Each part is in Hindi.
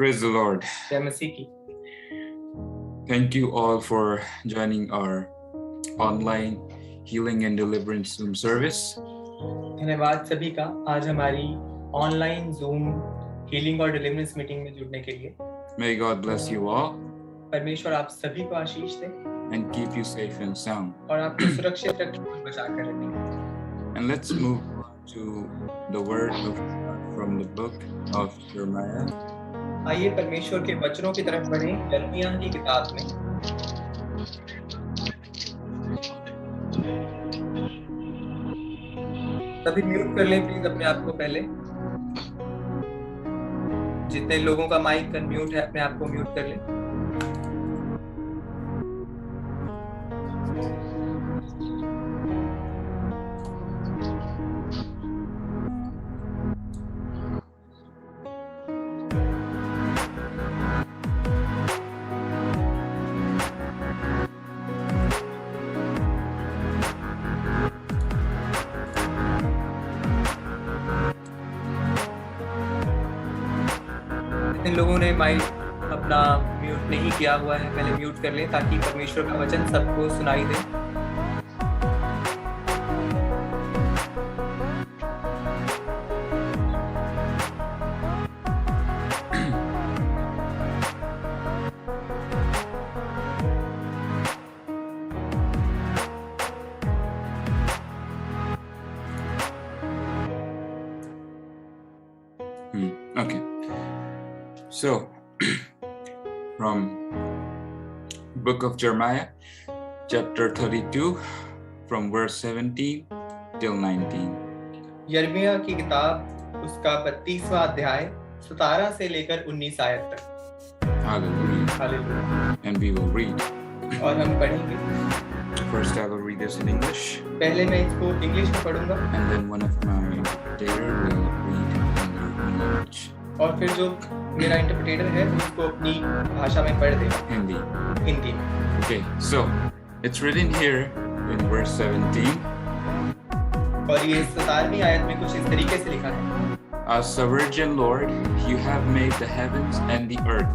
Praise the Lord. जय मसीह की। Thank you all for joining our online healing and deliverance Zoom service. धन्यवाद सभी का आज हमारी ऑनलाइन जूम हीलिंग और डिलीवरेंस मीटिंग में जुड़ने के लिए। May God bless you all परमेश्वर आप सभी को आशीष दे and keep you safe and sound. और आपको सुरक्षित रखे और बचा कर रखे। And let's move on to the word of God from the book of Jeremiah. आइए परमेश्वर के वचनों की तरफ बढ़ें यिर्मयाह की किताब में। सभी म्यूट कर लें प्लीज अपने आप को पहले। जितने लोगों का माइक अनम्यूट है अपने आप को म्यूट कर लें। जिन लोगों ने माइक अपना म्यूट नहीं किया हुआ है पहले म्यूट कर लें ताकि परमेश्वर का वचन सबको सुनाई दे। Okay. So, from book of Jeremiah, chapter 32, from verse 17 till 19. यिर्मयाह की किताब उसका 32वां अध्याय 17 से लेकर 19 आयत तक। Hallelujah. Hallelujah. And we will read. और हम पढ़ेंगे। First, I will read this in English, पहले मैं इसको इंग्लिश में पढ़ूंगा and then one of my interpreter will read in their own language. और फिर जो मेरा इंटरप्रेटर है उसको अपनी भाषा में पढ़ देगा, Hindi. हिंदी में। Okay, so it's written here in verse 17. और ये 17वीं आयत में कुछ इस तरीके से लिखा है। As sovereign Lord, you have made the heavens and the earth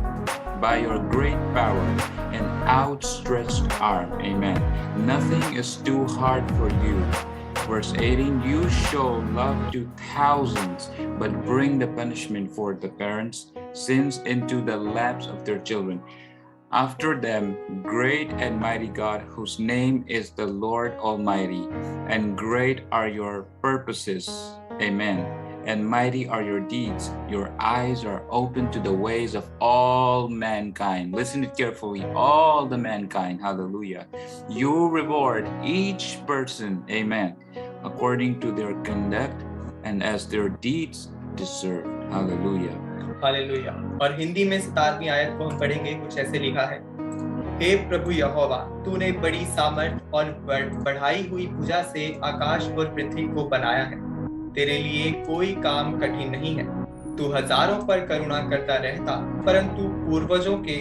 by your great power and outstretched arm. Amen. Nothing is too hard for you. Verse 18, you show love to thousands, but bring the punishment for the parents' sins into the laps of their children. After them, great and mighty God, whose name is the Lord Almighty, and great are your purposes. Amen. And mighty are your deeds. Your eyes are open to the ways of all mankind. Listen it carefully. All the mankind. Hallelujah. You reward each person. Amen. According to their conduct and as their deeds deserve. Hallelujah. Hallelujah. और हिंदी में 17वीं आयत को हम पढ़ेंगे। कुछ ऐसे लिखा है। हे प्रभु यहोवा, तूने बड़ी सामर्थ और बढ़ाई हुई भुजा से आकाश और पृथ्वी को बनाया है। तेरे लिए कोई काम कठिन नहीं है। तू हजारों पर करुणा करता रहता, परंतु पूर्वजों के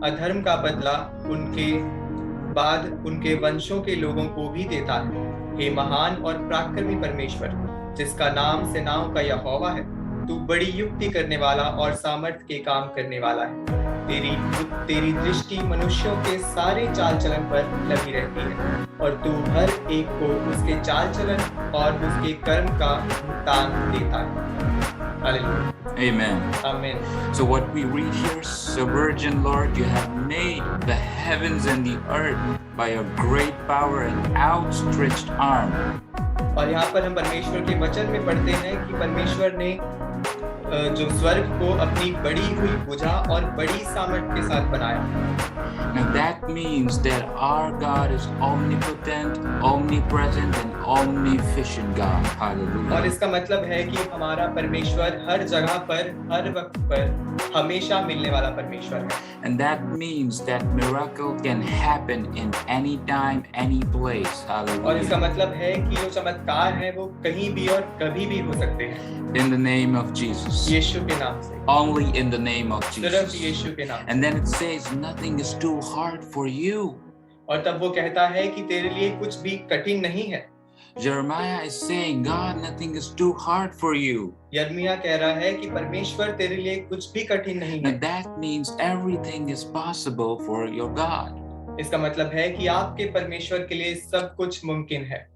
अधर्म का बदला उनके बाद उनके वंशों के लोगों को भी देता है। हे महान और पराक्रमी परमेश्वर, जिसका नाम सेनाओं का यहोवा है, तू बड़ी युक्ति करने वाला और सामर्थ के काम करने वाला है। तेरी दृष्टि मनुष्यों के सारे चाल चलन पर लगी रहती है और तू हर एक को उसके चाल चलन और उसके कर्म का भुगतान देता है। हालेलुया। Amen. आमीन। So what we read here, sovereign Lord, you have made the heavens and the earth by your great power and outstretched arm. और यहाँ पर हम परमेश्वर के वचन में पढ़ते हैं कि परमेश्वर ने जो स्वर्ग को अपनी बड़ी हुई भुजा और बड़ी सामर्थ के साथ बनाया। Now that means that our God is omnipotent, omnipresent, and omniscient God. और Hallelujah. इसका मतलब है कि हमारा परमेश्वर हर जगह पर हर वक्त पर हमेशा मिलने वाला परमेश्वर है। And that means that miracle can happen in any time, any place. और इसका Hallelujah. मतलब है कि जो चमत्कार है वो कहीं भी और कभी भी हो सकते हैं। In the name of Jesus. यीशु के नाम से। Only in the name of सिर्फ Jesus. यीशु के नाम। And then it says nothing is too hard for you. और तब वो कहता है कि तेरे लिए कुछ भी कठिन नहीं है। Jeremiah is saying, God, nothing is too hard for you. यर्मिया कह रहा है कि परमेश्वर तेरे लिए कुछ भी कठिन नहीं Now है। that means everything is possible for your God. इसका मतलब है कि आपके परमेश्वर के लिए सब कुछ मुमकिन है,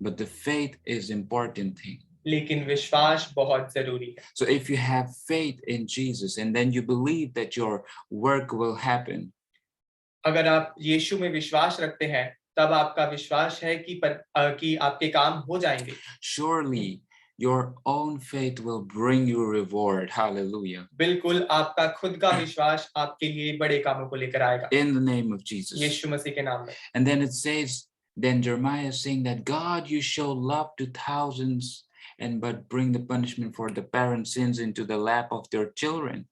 But the faith is important thing. लेकिन विश्वास बहुत जरूरी है। So if you have faith in Jesus and then you believe that your work will happen, अगर आप यीशु में विश्वास रखते हैं, तब आपका विश्वास है कि आपके काम हो जाएंगे। surely your own faith will bring you reward. Hallelujah. बिल्कुल आपका खुद का विश्वास आपके लिए बड़े कामों को लेकर आएगा, In the name of Jesus. यीशु मसीह के नाम में। And then it says, then Jeremiah is saying that God, you show love to thousands and but bring the punishment for the parents' sins into the lap of their children.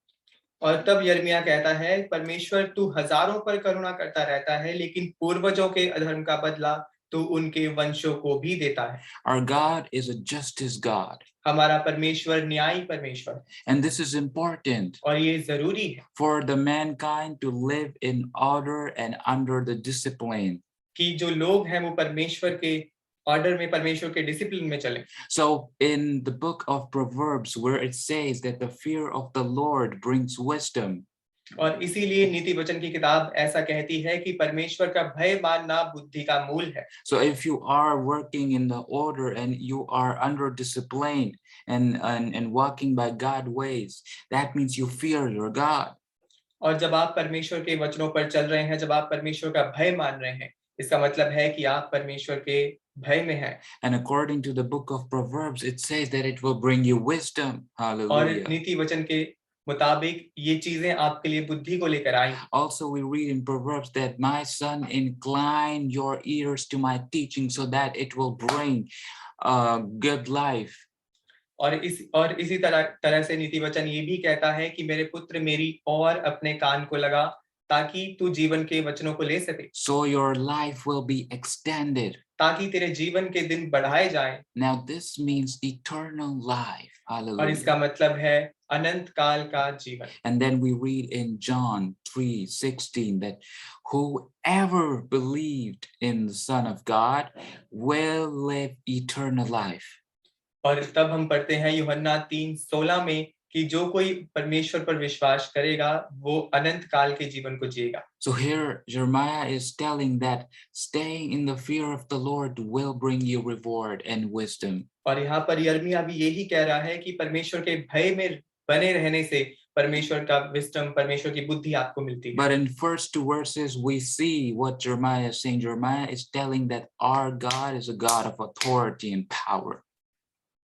और तब यर्मिया कहता है, परमेश्वर तू हजारों पर करुणा करता रहता है, लेकिन पूर्वजों के अधर्म का बदला तू उनके वंशों को भी देता है। Our God is a justice God. हमारा परमेश्वर न्यायी परमेश्वर, And this is important और ये जरूरी है for the mankind to live in order and under the discipline. कि जो लोग हैं वो परमेश्वर के ऑर्डर में, परमेश्वर के डिसिप्लिन में चले। So in the book of Proverbs, where it says that the fear of the Lord brings wisdom, और इसीलिए नीति वचन की किताब ऐसा कहती है कि परमेश्वर का भय मानना बुद्धि का मूल है। so if you are working in the order and you are under discipline and walking by God's ways, that means you fear your God. और जब आप परमेश्वर के वचनों पर चल रहे हैं, जब आप परमेश्वर का भय मान रहे हैं, इसका मतलब है कि आप परमेश्वर के भय में हैं। And according to the book of Proverbs, it says that it will bring you wisdom. और Hallelujah. नीति वचन के मुताबिक ये चीजें आपके लिए बुद्धि को लेकर आई। Also, we read in Proverbs that my son, incline your ears to my teaching so that it will bring a good life. और इसी तरह से नीति वचन ये भी कहता है कि मेरे पुत्र मेरी और अपने कान को लगा, ताकि तू जीवन के वचनों को ले सके, So your life will be extended. ताकि तेरे जीवन के दिन बढ़ाए जाएं। Now this means eternal life. और Hallelujah. इसका मतलब है अनंत काल का जीवन। And then we read in John 3:16 that whoever believed in the Son of God will live eternal life. और तब हम पढ़ते हैं यूहन्ना 3:16 में कि जो कोई परमेश्वर पर विश्वास करेगा वो अनंत काल के जीवन को जिएगा। So here Jeremiah is telling that staying in the fear of the Lord will bring you reward and wisdom. और यहाँ पर यर्मिया भी यही कह रहा है कि परमेश्वर के भय में बने रहने से परमेश्वर का विस्डम, परमेश्वर की बुद्धि आपको मिलती है। But in first two verses we see what Jeremiah is saying. Jeremiah is telling that our God is a God of authority and power.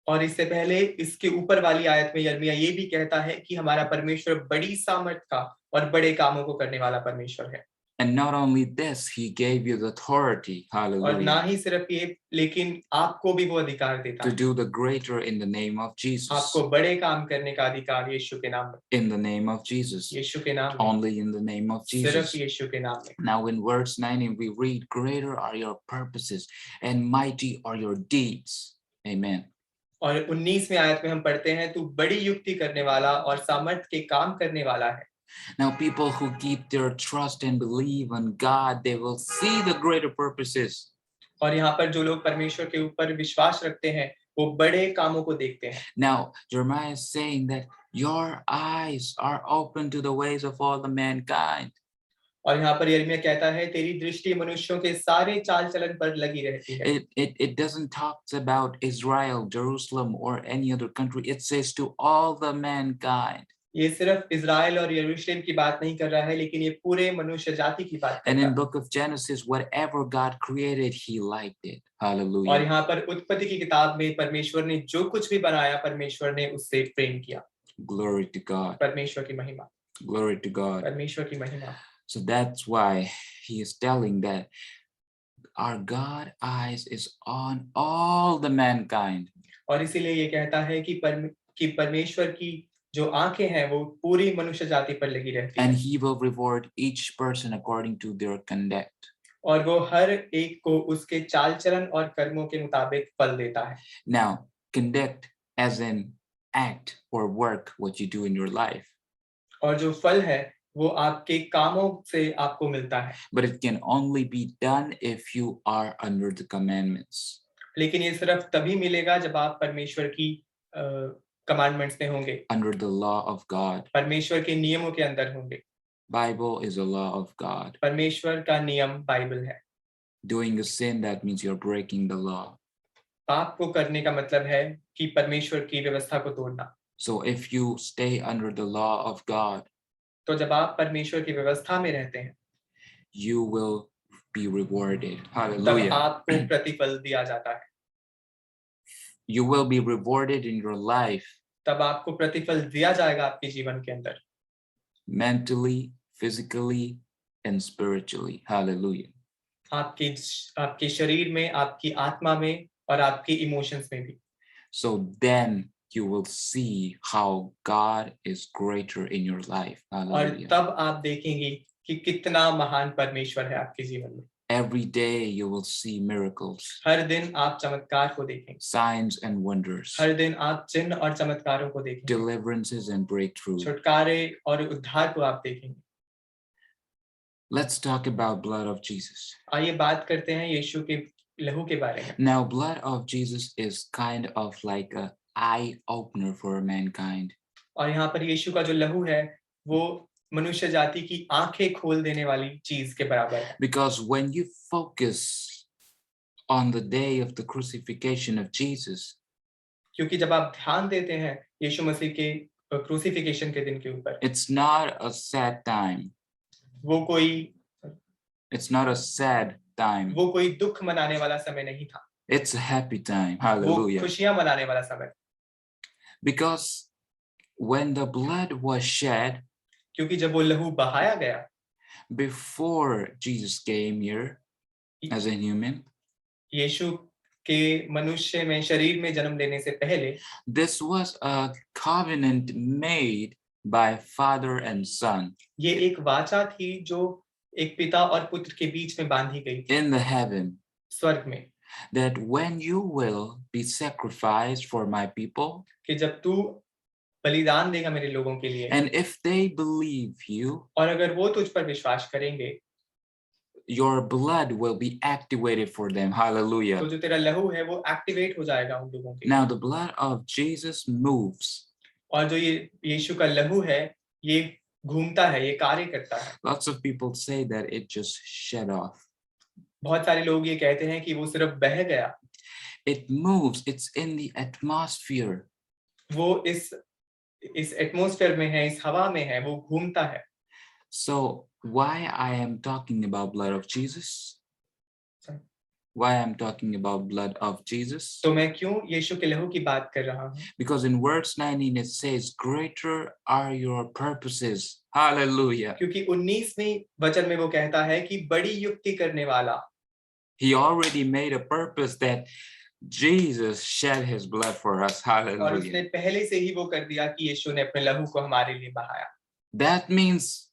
और इससे पहले इसके ऊपर वाली आयत में यर्मिया ये भी कहता है कि हमारा परमेश्वर बड़ी सामर्थ का और बड़े कामों को करने वाला परमेश्वर है। And not only this, he gave you the authority, और ना hallelujah, ही सिर्फ ये, लेकिन आपको भी वो अधिकार देता to है, do the greater in the name of Jesus. आपको बड़े काम करने का अधिकार यीशु के नाम में, In the name of Jesus. यीशु के नाम में, Only in the name of सिर्फ Jesus. यीशु के नाम में। Now in verse 19 we read, greater are your purposes and mighty are your deeds. Amen. और 19वें आयत में हम पढ़ते हैं, तू बड़ी युक्ति करने वाला और सामर्थ के काम करने वाला है। Now people who keep their trust and believe on God, they will see the greater purposes. और यहाँ पर जो लोग परमेश्वर के ऊपर विश्वास रखते हैं वो बड़े कामों को देखते हैं। Now Jeremiah is saying that your eyes are open to the ways of all the mankind. और यहाँ पर यिर्मयाह कहता है, तेरी दृष्टि मनुष्यों के सारे चाल चलन पर लगी रहती है। It doesn't talk about Israel, Jerusalem or any other country. It says to all the mankind. ये सिर्फ इजराइल और यरूशलेम की बात नहीं कर रहा है, लेकिन ये पूरे मनुष्य जाति की बात कर And रहा in है। book of Genesis, whatever God created, he liked it. और Hallelujah. यहाँ पर उत्पत्ति की किताब में परमेश्वर ने जो कुछ भी बनाया, परमेश्वर ने उससे प्रेम किया। Glory to God. परमेश्वर की महिमा, Glory to God. परमेश्वर की महिमा। So that's why he is telling that our God eyes is on all the mankind. और इसीलिए ये कहता है कि परमेश्वर की जो आंखें हैं वो पूरी मनुष्य जाति पर लगी रहती And हैं, he will reward each person according to their conduct. और वो हर एक को उसके चाल चलन और कर्मों के मुताबिक फल देता है। Now, conduct as in act or work what you do in your life. और जो फल है वो आपके कामों से आपको मिलता है, But it can only be done if you are under the commandments. लेकिन ये सिर्फ तभी मिलेगा जब आप परमेश्वर की कमांडमेंट्स में होंगे, under the law of God. परमेश्वर के नियमों के अंदर होंगे। Bible is a law of God. परमेश्वर का नियम बाइबल है। Doing a sin, that means you're breaking the law. पाप को करने का मतलब है कि परमेश्वर की व्यवस्था को तोड़ना। So if you stay under the law of God, तो जब आप परमेश्वर की व्यवस्था में रहते हैं, you will be rewarded. तब Hallelujah. आपको प्रतिफल दिया जाता है। You will be rewarded in your life, तब आपको प्रतिफल दिया जाएगा आपके जीवन के अंदर, mentally, physically, and spiritually. Hallelujah. आपके शरीर में, आपकी आत्मा में और आपके इमोशंस में भी। So then you will see how God is greater in your life. और Hallelujah. तब आप देखेंगे कि कितना महान परमेश्वर है आपके जीवन में। Every day you will see miracles, हर दिन आप चमत्कार को देखेंगे, signs and wonders, हर दिन आप चिन्ह और चमत्कारों को देखेंगे, deliverances and breakthrough. छुटकारे और उद्धार को आप देखेंगे। Let's talk about blood of Jesus. आइए बात करते हैं यीशु के लहू के बारे में। Now, blood of Jesus is kind of like a eye opener for mankind. और यहाँ पर यीशु का जो लहू है वो मनुष्य जाति की आंखें खोल देने वाली चीज के बराबर है। Because when you focus on the day of the crucifixion of Jesus, क्योंकि जब आप ध्यान देते हैं यीशु मसीह के क्रूसिफिकेशन के दिन के ऊपर, it's not a sad time. It's not a sad time. वो कोई दुख मनाने वाला समय नहीं था, It's a happy time. वो Hallelujah. खुशियां मनाने वाला समय। Because when the blood was shed, क्योंकि जब वो लहू बहाया गया, before Jesus came here as a human, यीशु के मनुष्य में शरीर में जन्म लेने से पहले, this was a covenant made by father and son ये एक वाचा थी जो एक पिता और पुत्र के बीच में बांधी गई थी in the heaven, स्वर्ग में, that when you will be sacrificed for my people, कि जब तू बलिदान देगा मेरे लोगों के लिए, and if they believe you, और अगर वो तुझ पर विश्वास करेंगे, your blood will be activated for them. Hallelujah. तो जो तेरा लहू है वो एक्टिवेट हो जाएगा उन लोगों के। Now the blood of Jesus moves. और जो ये यीशु का लहू है ये घूमता है, ये कार्य करता है। Lots of people say that it just shed off. बहुत सारे लोग ये कहते हैं कि वो सिर्फ बह गया। It moves. It's in the atmosphere. वो इस एटमॉस्फेयर में है, इस हवा में है, वो घूमता है। So why I am talking about blood of Jesus? Sorry. Why I'm talking about blood of Jesus? तो मैं क्यों यीशु के लहू की बात कर रहा हूँ? Because in verse 19 it says, greater are your purposes. Hallelujah. क्योंकि 19वें वचन में वो कहता है कि बड़ी युक्ति करने वाला। He already made a purpose that Jesus shed his blood for us. और Hallelujah. उसने पहले से ही वो कर दिया कि यीशु ने अपने लहू को हमारे लिए बहाया। That means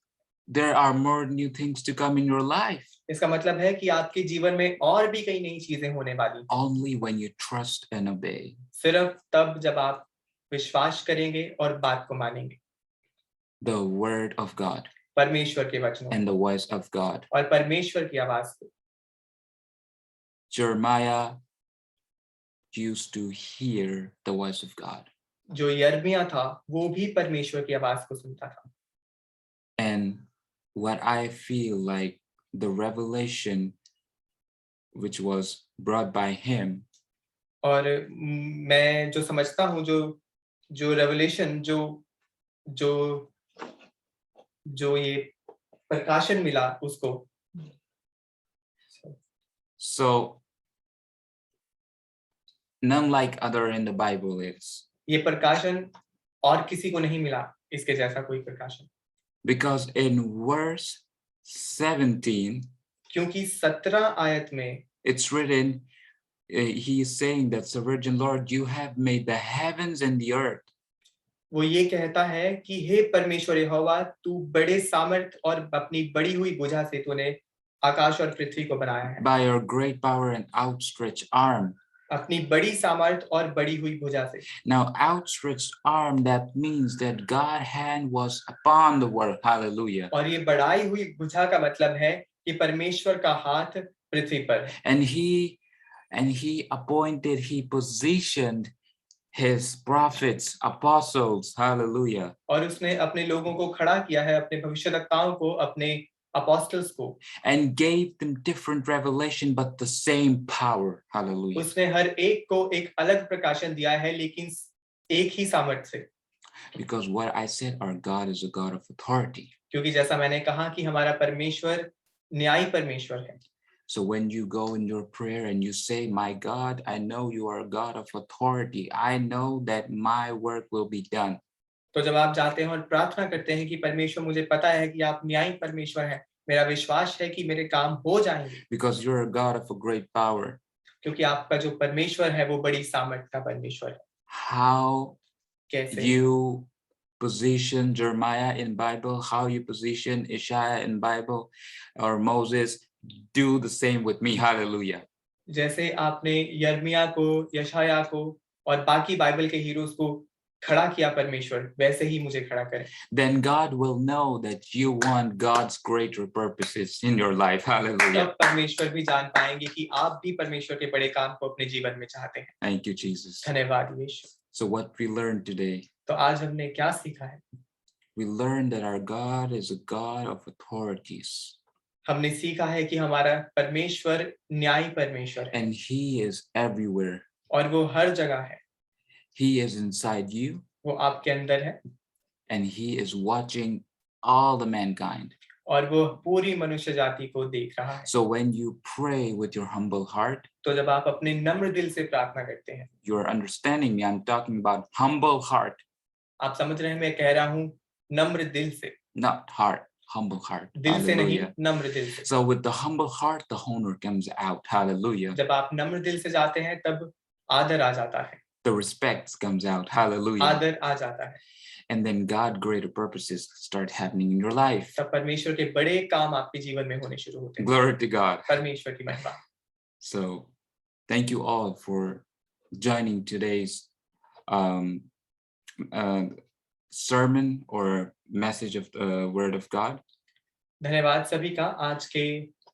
there are more new things to come in your life. इसका मतलब है कि आपके जीवन में और भी कई नई चीजें होने वाली। Only when you trust and obey. सिर्फ तब जब आप विश्वास करेंगे और बात को मानेंगे। The word of God परमेश्वर के वचनों and the voice of God. और परमेश्वर की आवाज को। Jeremiah used to hear the voice of God. जो यिर्मयाह था वो भी परमेश्वर की आवाज को सुनता था। And what I feel like the revelation which was brought by him, और मैं जो समझता हूँ जो रेवलेशन जो ये प्रकाशन मिला उसको, so none like other in the Bible is, ये प्रकाशन और किसी को नहीं मिला इसके जैसा कोई प्रकाशन। because in verse 17 क्योंकि 17 आयत में it's written, he is saying that Sovereign Lord, you have made the heavens and the earth. वो ये कहता है कि हे परमेश्वर यहोवा, तू बड़े सामर्थ और अपनी बड़ी हुई भुजा से तूने आकाश और पृथ्वी को बनाया है। By your great power and outstretched arm. अपनी बड़ी सामर्थ और बड़ी हुई भुजा से। Now outstretched arm, that means that God's hand was upon the world. Hallelujah. और ये बढ़ाई हुई भुजा का मतलब है कि परमेश्वर का हाथ पृथ्वी पर है। And he And he positioned his prophets, apostles, hallelujah, और उसने अपने लोगों को खड़ा किया है, अपने भविष्यवक्ताओं को, अपने apostles को, and gave them different revelation, but the same power, hallelujah. उसने हर एक को एक अलग प्रकाशन दिया है, लेकिन एक ही सामर्थ्य से। Because what I said, our God is a God of authority. क्योंकि जैसा मैंने कहा कि हमारा परमेश्वर न्यायी परमेश्वर है। So when you go in your prayer and you say, my God, I know you are a God of authority. I know that my work will be done. तो जब आप जाते हैं और प्रार्थना करते हैं कि परमेश्वर, मुझे पता है कि आप न्यायी परमेश्वर हैं, मेरा विश्वास है कि मेरे काम हो जाएंगे। Because you're a God of a great power. क्योंकि आपका जो परमेश्वर है वो बड़ी सामर्थ का परमेश्वर है। How कैसे? you position Jeremiah in Bible, how you position Isaiah in Bible, or Moses, do the same with me. Hallelujah. जैसे आपने यर्मिया को, यशाया को और बाकी बाइबल के हीरोज को खड़ा किया परमेश्वर, वैसे ही मुझे खड़ा करें। Then God will know that you want God's greater purposes in your life. Hallelujah. तब परमेश्वर भी जान पाएंगे कि आप भी परमेश्वर के बड़े काम को अपने जीवन में चाहते हैं। Thank you, Jesus. धन्यवाद यीशु। So what we learned today? तो आज हमने क्या सीखा है? We learned that our God is a God of authorities. हमने सीखा है कि हमारा परमेश्वर न्यायी परमेश्वर है। And he is everywhere. और वो हर जगह है। He is inside you. वो आपके अंदर है। And he is watching all the mankind. और वो पूरी मनुष्य जाति को देख रहा है। So when you pray with your humble heart, तो जब आप अपने नम्र दिल से प्रार्थना करते हैं, you are understanding me. I'm talking about humble heart. आप समझ रहे हैं, मैं कह रहा हूँ नम्र दिल से, not heart, humble heart. दिल से नहीं, Hallelujah. नम्र दिल से। So with the humble heart, the honor comes out. Hallelujah. जब आप नम्र दिल से जाते हैं तब आदर आ जाता है। The respect comes out. Hallelujah. आदर आ जाता है। And then God greater purposes start happening in your life. तब परमेश्वर के बड़े काम आपके जीवन में होने शुरू होते हैं। Glory to God. परमेश्वर की महिमा। So thank you all for joining today's sermon or message of the word of God. धन्यवाद सभी का आज के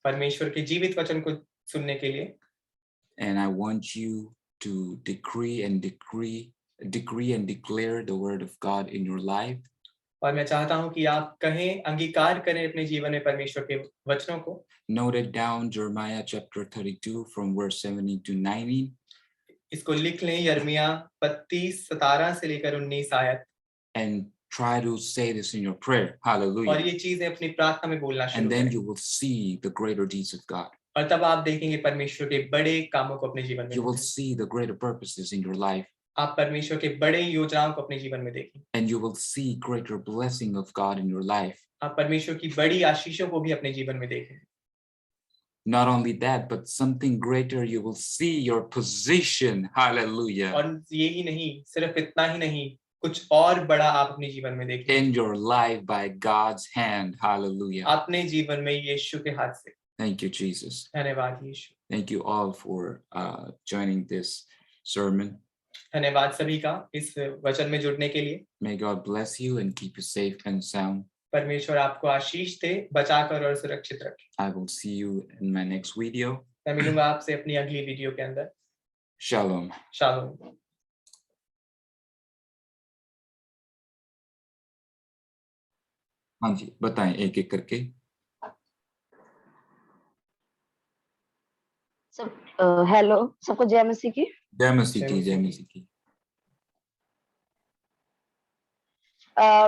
परमेश्वर के जीवित वचन को सुनने के लिए। And I want you to decree and declare the word of God in your life. और मैं चाहता हूं कि आप कहें, अंगीकार करें अपने जीवन में परमेश्वर के वचनों को। Note it down, Jeremiah chapter 32 from verse 17 to 19. इसको लिख लें, यिर्मयाह 32 17 से लेकर 19 आयत। And try to say this in your prayer. Hallelujah. और ये चीजें अपनी प्रार्थना में बोलना शुरू And then करें। you will see the greater deeds of God. और तब आप देखेंगे परमेश्वर के बड़े कामों को अपने जीवन में। You will see the greater purposes in your life. आप परमेश्वर के बड़े योजनाओं को अपने जीवन में देखें। And you will see greater blessing of God in your life. आप परमेश्वर की बड़ी आशीषों को भी अपने जीवन में देखें। Not only that, but something greater, you will see your position. Hallelujah. और यही नहीं, सिर्फ इतना ही नहीं, कुछ और बड़ा आप अपने जीवन में देखें। In your life by God's hand. Hallelujah. अपने जीवन में यीशु के हाथ से। Thank you, Jesus. धन्यवाद यीशु। Thank you all for joining this sermon. धन्यवाद सभी का इस वचन में जुड़ने के लिए। May God bless you and keep you safe and sound. परमेश्वर आपको आशीष दे, बचाकर और सुरक्षित रखे। I will see you in my next video. मैं मिलूंगा आपसे अपनी अगली वीडियो के अंदर। Shalom. शालोम। हाँ जी, बताएं एक एक करके। सब हेलो, सबको जय मसीह की। जय मसीह की, जय मसीह की।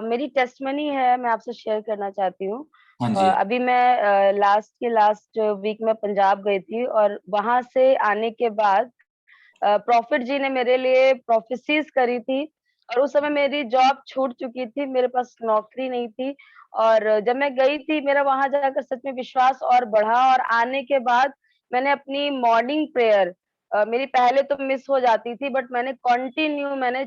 मेरी टेस्टमनी है, मैं आपसे शेयर करना चाहती हूँ। हाँ जी। अभी मैं लास्ट वीक में पंजाब गई थी और वहां से आने के बाद प्रॉफिट जी ने मेरे लिए प्रोफेसीज करी थी और उस समय मेरी जॉब छूट चुकी थी, मेरे पास नौकरी नहीं थी और जब मैं गई थी मेरा वहां जाकर सच में विश्वास और बढ़ा और आने के बाद मैंने अपनी मॉर्निंग प्रेयर मेरी पहले तो मिस हो जाती थी बट मैंने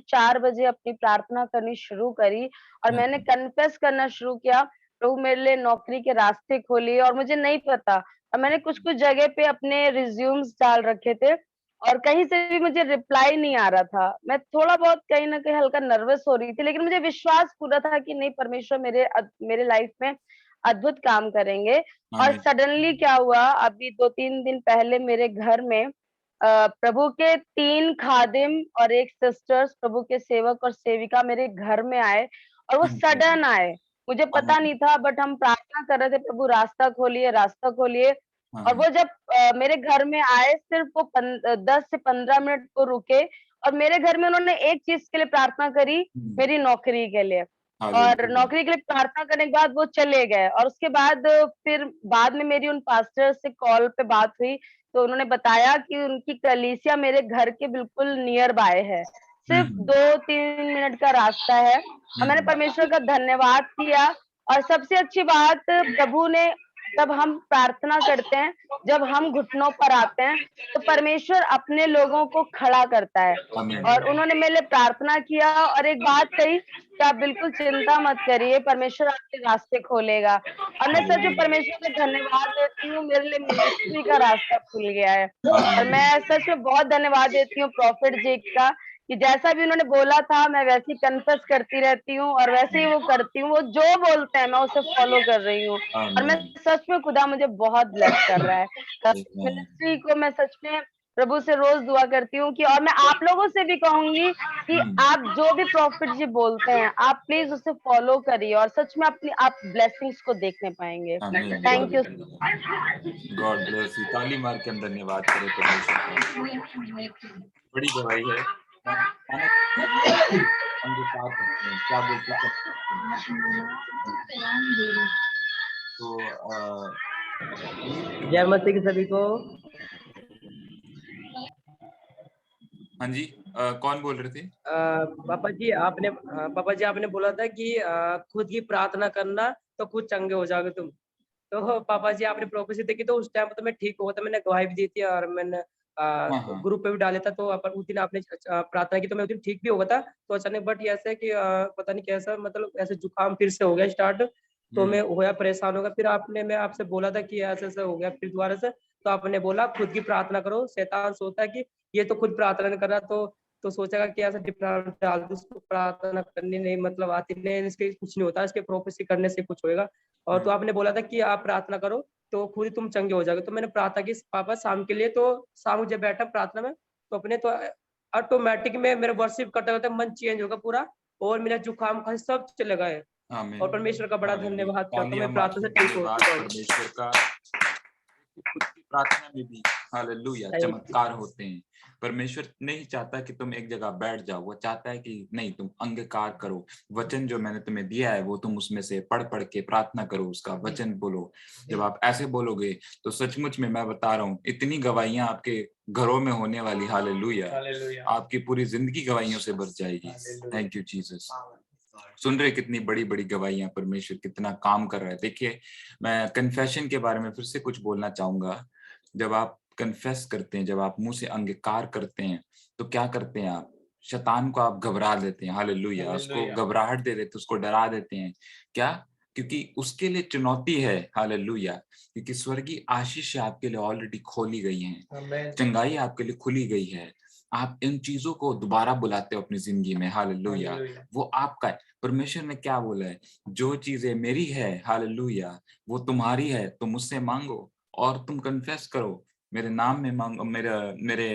4 बजे अपनी प्रार्थना करनी शुरू करी और मैंने कन्फेस करना शुरू किया, प्रभु मेरे लिए नौकरी के रास्ते खोलिए। और मुझे नहीं पता और मैंने कुछ जगह पे अपने रिज्यूम्स डाल रखे थे और कहीं से भी मुझे रिप्लाई नहीं आ रहा था। मैं थोड़ा बहुत कहीं ना कहीं हल्का नर्वस हो रही थी, लेकिन मुझे विश्वास पूरा था कि नहीं, परमेश्वर मेरे लाइफ में अद्भुत काम करेंगे। और सडनली क्या हुआ, अभी 2-3 दिन पहले मेरे घर में प्रभु के 3 खादिम और 1 सिस्टर्स, प्रभु के सेवक और सेविका मेरे घर में आए और वो हाँ जी। सडन आए। मुझे पता हाँ नहीं था, बट हम प्रार्थना कर रहे थे, प्रभु रास्ता खोलिए, रास्ता खोलिए। हाँ और हाँ। वो जब मेरे घर में आए, सिर्फ वो 10 से 15 मिनट वो रुके और मेरे घर में उन्होंने एक चीज़ के लिए प्रार्थना करी, मेरी नौकरी के लिए। और हालेलुया। नौकरी के लिए प्रार्थना करने के बाद वो चले गए और उसके बाद फिर बाद में मेरी उन पास्टर से कॉल पे बात हुई, तो उन्होंने बताया कि उनकी कलीसिया मेरे घर के बिल्कुल नियर बाय है। सिर्फ हम्म 2-3 मिनट का रास्ता है और मैंने हम्म परमेश्वर का धन्यवाद किया। और सबसे अच्छी बात, प्रभु ने, जब हम प्रार्थना करते हैं, जब हम घुटनों पर आते हैं, तो परमेश्वर अपने लोगों को खड़ा करता है। आमीन। और उन्होंने मेरे लिए प्रार्थना किया और एक बात कही कि आप बिल्कुल चिंता मत करिए, परमेश्वर आपके रास्ते खोलेगा। और मैं सच में हालेलुया। परमेश्वर को धन्यवाद देती हूँ, मेरे लिए मिनिस्ट्री का रास्ता खुल गया है। और आमीन। मैं सच में बहुत धन्यवाद देती हूँ प्रॉफिट जी का, कि जैसा भी उन्होंने बोला था, मैं वैसे ही कन्फेस करती रहती हूँ और वैसे ही वो करती हूँ। वो जो बोलते हैं, मैं उसे फॉलो कर रही हूँ और मैं आमीन। सच में खुदा मुझे बहुत ब्लेस कर रहा है। आमीन। मिनिस्ट्री को मैं सच में प्रभु से रोज दुआ करती हूँ कि, और मैं आप लोगों से भी कहूंगी कि हम्म, आप जो भी प्रॉफिट जी बोलते हैं, आप प्लीज उसे फॉलो करिए और सच में अपनी आप ब्लेसिंग्स को देखने पाएंगे। आमीन। Thank you. Hallelujah. God bless you. ताली मार के हम धन्यवाद करें परमेश्वर का। बड़ी गवाही है। माना अंगीकार करते हैं, क्या बोलते हैं, confess करते हैं। तो जय मसीह की सभी को। हाँ जी, कौन बोल रहे थे? पापा जी आपने बोला था कि खुद की प्रार्थना करना तो खुद चंगे हो जाओगे तुम। तो पापा जी आपने प्रोफेसी देखी तो उस टाइम तो मैं ठीक हुआ था, मैंने गवाही भी दी थी और मैंने हाँ हाँ। ग्रुप पे भी डाला था। तो अपन उस दिन आपने प्रार्थना की तो मैं उस दिन ठीक भी हो गया था। तो अचानक बट ये ऐसा है कि पता नहीं कैसा, मतलब ऐसे जुकाम फिर से हो गया स्टार्ट। तो मैं होया परेशान हो गया। फिर मैं आपसे बोला था कि ऐसा ऐसा हो गया फिर दोबारा से। तो आपने बोला खुद की प्रार्थना करो। शैतान सोचता है कि ये तो खुद प्रार्थना नहीं कर रहा, तो सोचेगा कि ऐसा डिफरेंट डाल दो उसको, प्रार्थना करनी नहीं मतलब आती नहीं, इसके कुछ नहीं होता, इसके प्रोफेसी करने से कुछ होएगा। और तो आपने बोला था कि आप प्रार्थना करो तो खुद ही तुम चंगे हो जाओगे। तो मैंने प्रार्थना की पापा शाम के लिए। तो शाम जब बैठा प्रार्थना में तो अपने तो ऑटोमेटिक में मेरा वर्शिप करते करते मन चेंज होगा पूरा और मेरा जुकाम खांसी सब चले गए। आमीन। और परमेश्वर का बड़ा हालेलुया। धन्यवाद करता हूँ, तालियां मैं मार प्रार्थना के से ठीक हो धन्यवाद चुका हूँ। परमेश्वर का। खुद की प्रार्थना में भी हालेलुया Thank you. चमत्कार होते हैं। परमेश्वर नहीं चाहता कि तुम एक जगह बैठ जाओ, वो चाहता है कि नहीं, तुम अंगीकार करो। वचन जो मैंने तुम्हें दिया है वो तुम उसमें से पढ़ पढ़ के प्रार्थना करो, उसका वचन बोलो। जब आप ऐसे बोलोगे तो सचमुच में मैं बता रहा हूँ, इतनी गवाहियां आपके घरों में होने वाली। हालेलुया। हालेलुया। आपकी पूरी जिंदगी गवाहियों से भर जाएगी। Thank you Jesus. सुन रहे कितनी बड़ी बड़ी गवाहियां, परमेश्वर कितना काम कर रहा है। देखिए, मैं कन्फेशन के बारे में फिर से कुछ बोलना चाहूंगा। जब आप कन्फेस करते हैं, जब आप मुंह से अंगीकार करते हैं, तो क्या करते हैं आप? शैतान को आप घबरा देते हैं। हालेलुया। उसको हालेलुया। घबराहट दे देते, उसको डरा देते हैं। क्या? क्योंकि उसके लिए चुनौती है। हालेलुया। क्योंकि स्वर्गीय आशीष आपके लिए ऑलरेडी खोली गई है, आमीन। चंगाई आपके लिए खुली गई है। आप इन चीजों को दोबारा बुलाते हो अपनी जिंदगी में। हालेलुया। हालेलुया। वो आपका है। परमेश्वर ने क्या बोला है? जो चीजें मेरी है, हालेलुया, वो तुम्हारी है। तुम मुझसे मांगो और तुम कन्फेस करो। मेरे नाम में मांगो, मेरे मेरे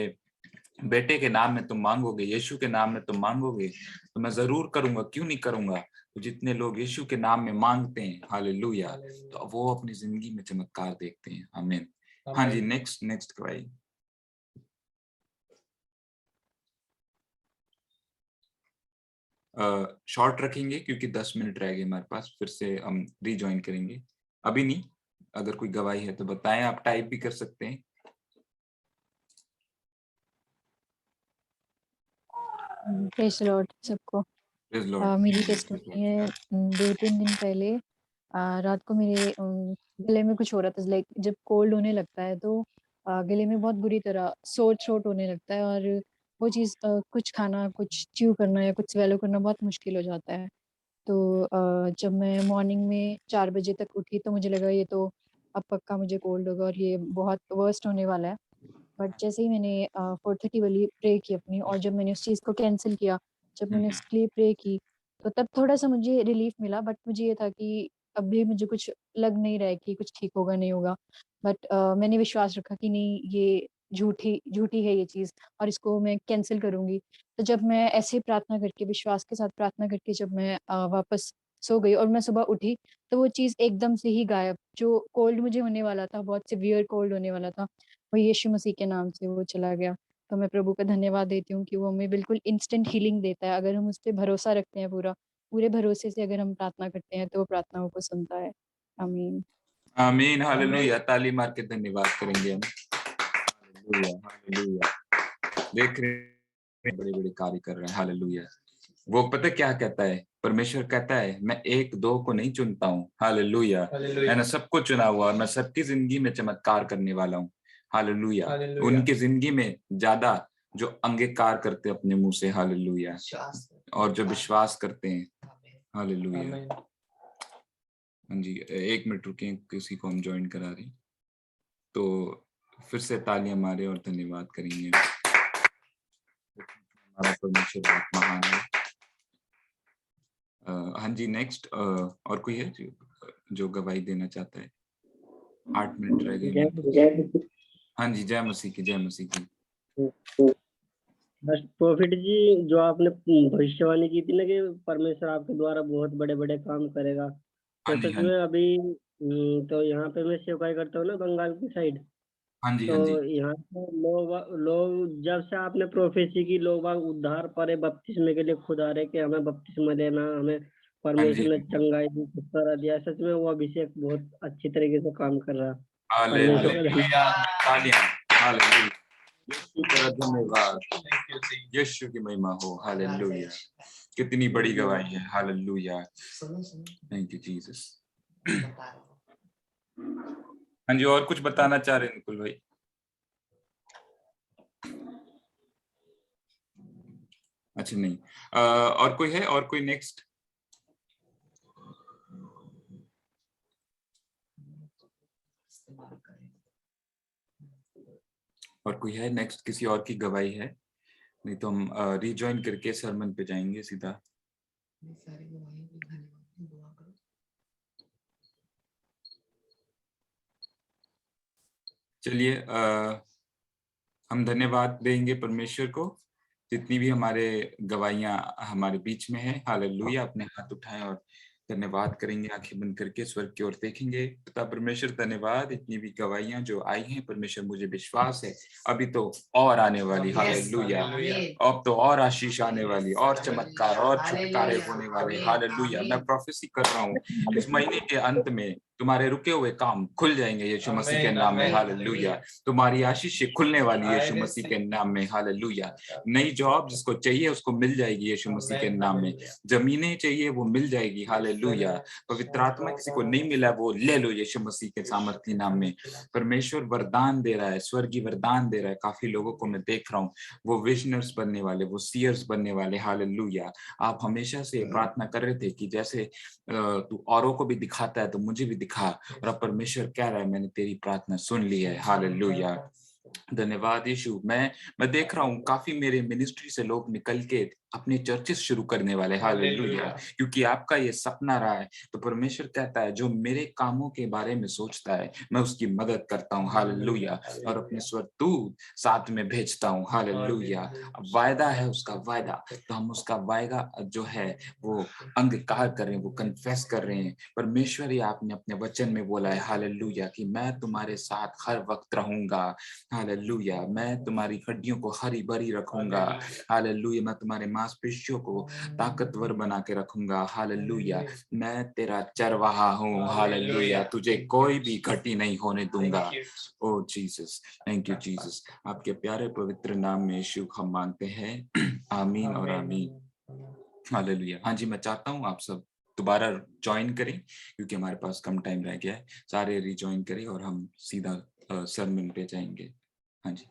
बेटे के नाम में तुम मांगोगे, यीशु के नाम में तुम मांगोगे, तो मैं जरूर करूंगा। क्यों नहीं करूंगा? तो जितने लोग यीशु के नाम में मांगते हैं, हालेलुया, तो वो अपनी जिंदगी में चमत्कार देखते हैं। आमीन। हाँ जी, नेक्स्ट नेक्स्ट भाई। शॉर्ट रखेंगे क्योंकि 10 मिनट रह गए हमारे पास, फिर से हम रीजॉइन करेंगे। अभी नहीं। अगर कोई गवाही है तो बताएं, आप टाइप भी कर सकते हैं। प्रेज लॉर्ड सबको। Praise Lord. मेरी टेस्टिमनी है 2-3 दिन पहले रात को मेरे गले में कुछ हो रहा था, लाइक जब कोल्ड होने लगता है तो गले में बहुत बुरी तरह सोर थ्रोट होने लगता है और वो चीज़ कुछ खाना, कुछ च्यू करना या कुछ स्वेलो करना बहुत मुश्किल हो जाता है। तो जब मैं मॉर्निंग में 4 बजे तक उठी तो मुझे लगा ये तो अब पक्का मुझे कोल्ड होगा और ये बहुत वर्स्ट होने वाला है। बट जैसे ही मैंने 4:30 वाली प्रे की अपनी और जब मैंने उस चीज़ को कैंसल किया, जब मैंने उसके लिए प्रे की, तो तब थोड़ा-सा मुझे रिलीफ़ मिला। बट मुझे ये था कि अभी मुझे कुछ लग नहीं रहा है कि कुछ ठीक होगा, नहीं होगा। बट मैंने विश्वास रखा कि नहीं, ये झूठी है ये चीज़ और इसको मैं कैंसल करूँगी। तो जब मैं ऐसे प्रार्थना करके विश्वास के साथ प्रार्थना करके जब मैं वापस सो गई और मैं सुबह उठी, तो वो चीज़ एकदम से ही गायब, जो कोल्ड मुझे होने वाला था, बहुत सीवियर कोल्ड होने वाला था, वो यीशु मसीह के नाम से वो चला गया। तो मैं प्रभु का धन्यवाद देती हूँ कि वो हमें बिल्कुल इंस्टेंट हीलिंग देता है। अगर हम उस पे भरोसा रखते हैं पूरे भरोसे से अगर हम प्रार्थना करते हैं, तो वो प्रार्थनाओं को सुनता है। आमीन। आमीन, हालेलुया। ताली मार के धन्यवाद करेंगे हम। Hallelujah, hallelujah. देख रहे हैं बड़े बड़े कार्य कर रहे हैं। हालेलुया। वो पता क्या कहता है? परमेश्वर कहता है मैं एक दो को नहीं चुनता हूँ। हालेलुया। मैंने सबको चुना हुआ और मैं सबकी जिंदगी में चमत्कार करने वाला हूँ। हालेलुया। उनकी जिंदगी में ज्यादा जो अंगीकार करते हैं अपने मुंह से, हालेलुया, और जो विश्वास करते हैं, हालेलुया। हाँ जी, 1 मिनट रुकें, किसी को हम ज्वाइन करा रहे हैं, तो फिर से तालियां मारे और धन्यवाद करेंगे। हमारा परमेश्वर बहुत महान है। हाँ जी, नेक्स्ट और कोई है जो गवाही देना चाहता है? 8 मिनट रह गए। हाँ जी, जय मसीह की, जय मसीह की। बस प्रॉफिट जी, जो आपने भविष्यवाणी की थी ना कि परमेश्वर आपके द्वारा बहुत बड़े बड़े काम करेगा, हाँ तो जी, सच हाँ में जी, अभी तो यहाँ पे मैं सेवकाई करता हूँ ना बंगाल की साइड। हाँ जी, तो हाँ जी, यहाँ पे लोग जब से आपने प्रोफेसी की, लोग बाग उद्धार पर बपतिस्मे के लिए खुद आ रहे कि हमें बपतिस्मा देना, हमें हाँ जी। परमेश्वर ने चंगाई दी, छुटकारा दिया। सच में वो अभिषेक बहुत अच्छी तरीके से काम कर रहा है। परमेश्वर का हालेलुया, तालियां, हालेलुया। यीशु का धन्यवाद, यीशु की महिमा हो। हालेलुया। कितनी बड़ी गवाही है। Hallelujah, thank you Jesus. हाँ जी, और कुछ बताना चाह रहे हैं निकुल भाई? अच्छा नहीं, और कोई है? और कोई नेक्स्ट? और कोई है नेक्स्ट? किसी और की गवाही है? नहीं तो हम रिजॉइन करके सरमन पे जाएंगे सीधा। चलिए, हम धन्यवाद देंगे परमेश्वर को, जितनी भी हमारे गवाहियां हमारे बीच में है। हालेलुया। अपने हाथ उठाएं और धन्यवाद करेंगे, आंखें बंद करके स्वर्ग की ओर देखेंगे। पिता परमेश्वर, धन्यवाद, इतनी भी गवाहियां जो आई हैं परमेश्वर, मुझे विश्वास है अभी तो और आने वाली। हालेलुया। अब तो और आशीष आने वाली, और चमत्कार और छुटकारे होने वाले। हालेलुया। मैं प्रोफेसी कर रहा हूँ, इस महीने के अंत में तुम्हारे रुके हुए काम खुल जाएंगे यीशु मसीह के नाम में। हालेलुया। तुम्हारी आशीष खुलने वाली है यीशु मसीह के नाम में। हालेलुया। नई जॉब जिसको चाहिए उसको मिल जाएगी यीशु मसीह के नाम में। जमीनें चाहिए वो मिल जाएगी। हालेलुया। पवित्र आत्मा किसी को नहीं मिला वो ले लो यीशु मसीह के सामर्थ्य नाम में। परमेश्वर वरदान दे रहा है, स्वर्गीय वरदान दे रहा है। काफी लोगों को मैं देख रहा हूँ, वो विजनर्स बनने वाले, वो सीयर्स बनने वाले। हालेलुया। आप हमेशा से प्रार्थना कर रहे थे कि जैसे तू औरों को भी दिखाता है तो मुझे भी दिखा, और अब परमेश्वर कह रहा है मैंने तेरी प्रार्थना सुन ली है। हालेलुया। धन्यवाद यीशु। मैं देख रहा हूँ काफी मेरे मिनिस्ट्री से लोग निकल के अपने चर्चेस शुरू करने वाले। हालेलुया। क्योंकि आपका ये सपना रहा है। तो परमेश्वर कहता है जो मेरे कामों के बारे में सोचता है मैं उसकी मदद करता हूँ। हालेलुया। और अपने स्वर्गदूत साथ में भेजता हूँ। हालेलुया। वायदा है उसका, वायदा, तो हम उसका वायदा जो है वो अंगीकार कर रहे हैं, वो कन्फेस कर रहे हैं। परमेश्वर ही आपने अपने वचन में बोला है, हालेलुया, कि मैं तुम्हारे साथ हर वक्त रहूंगा। हालेलुया। मैं तुम्हारी हड्डियों को हरी भरी रखूंगा। हालेलुया। मैं तुम्हारे मांसपेशियों को ताकतवर बना के रखूंगा। हालेलुया। मैं तेरा चरवाहा हूँ। हालेलुया। तुझे कोई भी घटी नहीं होने दूंगा। ओ जीसस, थैंक यू जीसस। आपके प्यारे पवित्र नाम में यीशु हम मांगते हैं। आमीन और आमीन। हालेलुया। हाँ जी, मैं चाहता हूँ आप सब दोबारा ज्वाइन करें, क्योंकि हमारे पास कम टाइम रह गया है। सारे रिज्वाइन करें और हम सीधा सरमन पे जाएंगे। हाँ जी।